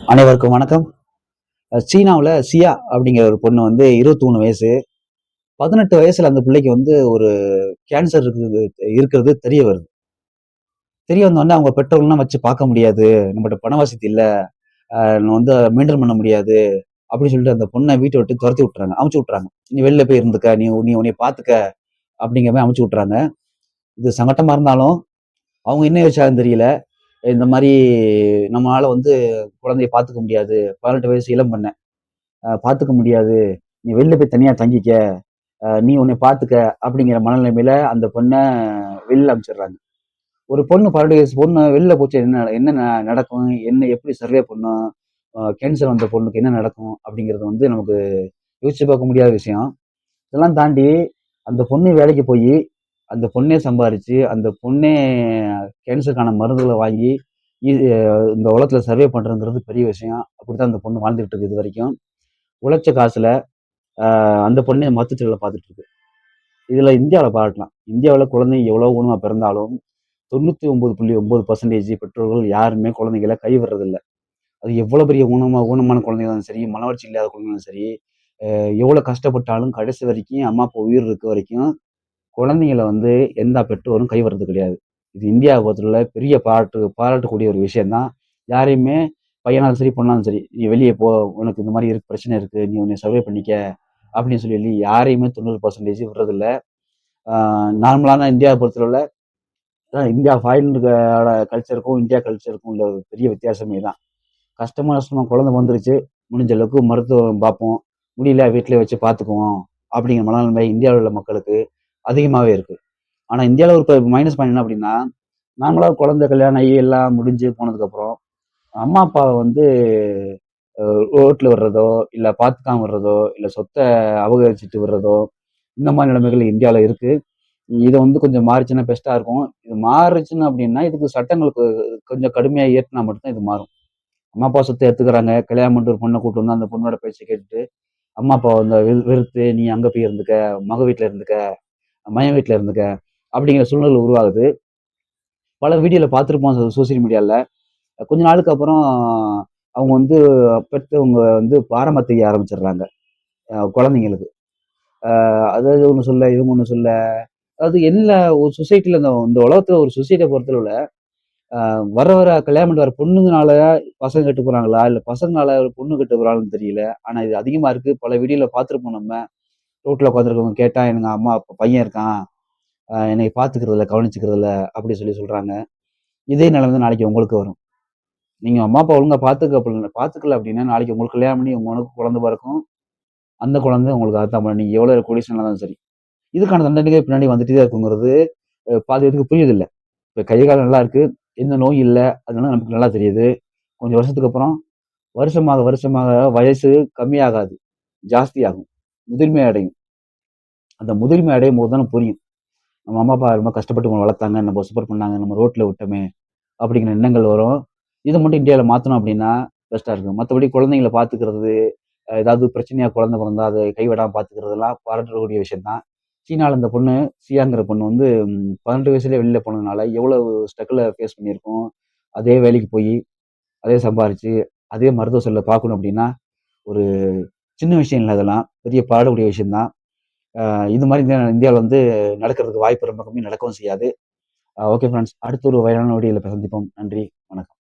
அனைவருக்கும் வணக்கம். சீனாவுல சியா அப்படிங்கிற ஒரு பொண்ணு வந்து 23 வயசு. 18 வயசுல அந்த பிள்ளைக்கு வந்து ஒரு கேன்சர் இருக்கிறது தெரிய வருது. தெரிய வந்தோனே அவங்க பெற்றோர்கள்லாம் வச்சு பார்க்க முடியாது. நம்மட்ட பண வசதி இல்ல. நான் வந்து மெயின்டெயின் பண்ண முடியாது. அப்படின்னு சொல்லிட்டு அந்த பொண்ண வீட்ட விட்டு தொரத்தி விட்டுறாங்க. அனுப்பிச்சு விட்டுறாங்க. "நீ வெளில போய் இருந்துக்க. நீ நீ உன்னைய பார்த்துக்க." அப்படிங்கிற மாரி அனுப்பிச்சு விட்டுறாங்க. இது சங்கட்டமா இருந்தாலும், அவங்க என்ன யோசிச்சாங்கன்னு தெரியல. இந்த மாரி நம்மளால வந்து குழந்தைய பார்த்துக்க முடியாது. 18 வயசு இளம் பெண்ண. பார்த்துக்க முடியாது. நீ வெளில போய் தனியா தங்கிக்க. நீ உன்னை பார்த்துக்க அப்படிங்கிற மனநிலைமையில அந்த பொண்ண வெளில அனுப்பிச்சிடுறாங்க. ஒரு பொண்ணு 18 வயசு பொண்ணு வெளில போச்சு என்ன என்ன நடக்கும்? என்ன எப்படி சர்வே பண்ணும்? கேன்சர் வந்த பொண்ணுக்கு என்ன நடக்கும்? அப்படிங்கிறது வந்து நமக்கு யோசிச்சு பார்க்க முடியாத விஷயம். இதெல்லாம் தாண்டி அந்த பொண்ணு வேலைக்கு போயி, அந்த பொண்ணே சம்பாரிச்சு, அந்த பொண்ணே கேன்சருக்கான மருந்துகள வாங்கி, இது இந்த உலகத்துல சர்வே பண்றதுங்கிறது பெரிய விஷயம். அப்படித்தான் அந்த பொண்ணு வாழ்ந்துட்டு இருக்கு இதுவரைக்கும். உழைச்ச காசுல அந்த பொண்ணே மருத்துவமனையில பார்த்துட்டு இருக்கு. இதுல இந்தியாவுல பாராட்டலாம். இந்தியாவுல குழந்தைங்க எவ்வளவு ஊனமா பிறந்தாலும் 99.9% பெற்றோர்கள் யாருமே குழந்தைகள கைவிடுறதில்ல. அது எவ்வளவு பெரிய ஊனமான குழந்தையா இருந்தாலும் சரி, மனவளர்ச்சி இல்லாத குழந்தையா சரி, எவ்வளவு கஷ்டப்பட்டாலும் கடைசி வரைக்கும் அம்மா, அப்பா உயிர் இருக்க வரைக்கும் குழந்தைங்கள வந்து எந்த பெற்றோரும் கைவிடுறது கிடையாது. இது இந்தியாவ பொறுத்தவரையில பெரிய பாராட்டக்கூடிய ஒரு விஷயம் தான். யாரையுமே பையனாலும் சரி, பொண்ணாலும் சரி, "நீ வெளிய போ. உனக்கு இந்த மாரி பிரச்சனை இருக்கு. நீ உன்னை சர்வே பண்ணிக்க." அப்படின்னு சொல்லி யாரையுமே 90% விடுறதில்ல. ஆ நார்மலான இந்தியாவ பொறுத்தளவுல இந்தியா ஃபாரினோட கல்ச்சருக்கும், இந்தியா கல்ச்சருக்கும் உள்ள ஒரு பெரிய வித்தியாசமே தான். கஷ்டமா நஷ்டமா குழந்தை வந்துருச்சு, முடிஞ்ச அளவுக்கு மருத்துவம் பார்ப்போம். முடியல வீட்லயே வச்சு பார்த்துக்குவோம். அப்படிங்கிற மனநிலைமை இந்தியாவுல உள்ள மக்களுக்கு அதிகமாவே இருக்கு. ஆனா இந்தியாவுல ஒரு மைனஸ் பாயிண்ட் என்ன அப்படின்னா, நார்மலா குழந்தை கல்யாணம் ஆகி எல்லாம் முடிஞ்சு போனதுக்கப்புறம், அம்மா அப்பாவ வந்து ரோட்ல விடுறதோ, இல்ல பார்த்துக்காம விடுறதோ, இல்ல சொத்த அபகரிச்சுட்டு விடுறதோ, இந்த மாரி நிலைமைகள் இந்தியாவுல இருக்கு. இத வந்து கொஞ்சம் மாறுச்சுன்னா பெஸ்ட்டா இருக்கும். இது மாறுச்சுன்னு அப்டின்னா, இதுக்கு சட்டங்கள் கொஞ்சம் கடுமையா இயற்றுனா மட்டும் தான் இது மாறும். அம்மா, அப்பா சொத்த எடுத்துக்கிறாங்க. கல்யாணம் பண்ணிட்டு ஒரு பொண்ண கூட்டு வந்து அந்த பொண்ணோட பேச்ச கேட்டுட்டு, அம்மா, அப்பாவ வந்து வெறுத்து, "நீ அங்க போய் இருந்துக்க, மக வீட்ல இருந்துக்க, மகன் வீட்ல இருந்துக்க" அப்படிங்கிற சூழ்நிலை உருவாகுது. பல வீடியோல பார்த்திருப்போம் சோசியல் மீடியால. கொஞ்ச நாளுக்கு அப்புறம் அவங்க வந்து பெத்தவங்க வந்து பாரமா தெரிய ஆரம்பிச்சுடுறாங்க, குழந்தைங்களுக்கு. அதாவது ஒண்ணு சொல்ல, இவங்க ஒண்ணு சொல்ல. அதாவது எல்லா ஒரு சொசைட்டில இந்த இந்த உலகத்துல ஒரு சொசைட்டிய பொறுத்தளவுல, வர வர கல்யாணம் பண்ணிட்டு வர பொண்ணுங்கனால பசங்க கெட்டு போறாங்களா? இல்ல பசங்கனால பொண்ணு கெட்டு போறாங்களான்னு தெரியல. ஆனா இது அதிகமா இருக்கு. பல வீடியோல பார்த்திருப்போம் நம்ம. ரோட்ல உட்காந்துருக்கவங்க கேட்டா, "எனக்கு அம்மா பையன் இருக்கான். என்னைய பார்த்துக்கிறது இல்ல, கவனிச்சுக்கிறது இல்ல." அப்படி சொல்றாங்க. இதே நிலைமை தான் நாளைக்கு உங்களுக்கு வரும். நீங்க அம்மா, அப்பா ஒழுங்கா பார்த்துக்கல அப்படின்னா, நாளைக்கு உங்களுக்கு கல்யாணம் பண்ணி உங்களுக்கு குழந்தை பிறக்கும். அந்த குழந்தை உங்களுக்கு அதான் பண்ண நீங்க எவ்வளவு கோடீஸ்வரனா இருந்தாலும் சரி. இதுக்கான தண்டனைகள் பின்னாடி வந்துட்டே தான் இருக்குங்கிறது, பாதி பேத்துக்கு புரியுதில்ல. இப்ப கை, கால் நல்லா இருக்கு. எந்த நோயும் இல்ல. அதனால நமக்கு நல்லா தெரியுது. கொஞ்சம் வருஷத்துக்கு அப்புறம், வருஷமாக வருஷமாக வயசு கம்மியாகாது. ஜாஸ்தியாகும். முதிர்மை அடையும். அந்த முதிர்மை அடையும்போது தானே புரியும். நம்ம அம்மா, அப்பா ரொம்ப கஷ்டப்பட்டு நம்மள வளர்த்தாங்க. நம்ம சப்போர்ட் பண்ணாங்க. நம்ம ரோட்ல விட்டோமே! அப்படிங்கிற எண்ணங்கள் வரும். இத மட்டும் இந்தியால மாத்தணும் அப்படின்னா, பெஸ்ட்டா இருக்கும். மத்தபடி குழந்தைங்கள பார்த்துக்கிறது, ஏதாவது பிரச்சனையா குழந்தை பொறந்தா அத கைவிடாம பார்த்துக்கிறதெல்லாம் பாராட்டக்கூடிய விஷயம் தான். சீனால இந்த பொண்ணு, சியாங்கிற பொண்ணு வந்து 18 வயசுலயே வெளில போனதுனால எவ்வளவு ஸ்ட்ரகுல ஃபேஸ் பண்ணியிருக்கும். அதே வேலைக்கு போயி, அதே சம்பாரிச்சு, அதே மருத்துவ செலவுல பார்க்கணும் அப்படின்னா, ஒரு சின்ன விஷயம் இல்ல அதெல்லாம். பெரிய பாராட்டக்கூடிய விஷயம் தான். இது மாரி இந்தியாவுல வந்து நடக்கிறதுக்கு வாய்ப்பு ரொம்ப கம்மி. நடக்கவும் செய்யாது. Okay friends. அடுத்த ஒரு வயலான வீடியோல சந்திப்போம். நன்றி. வணக்கம்.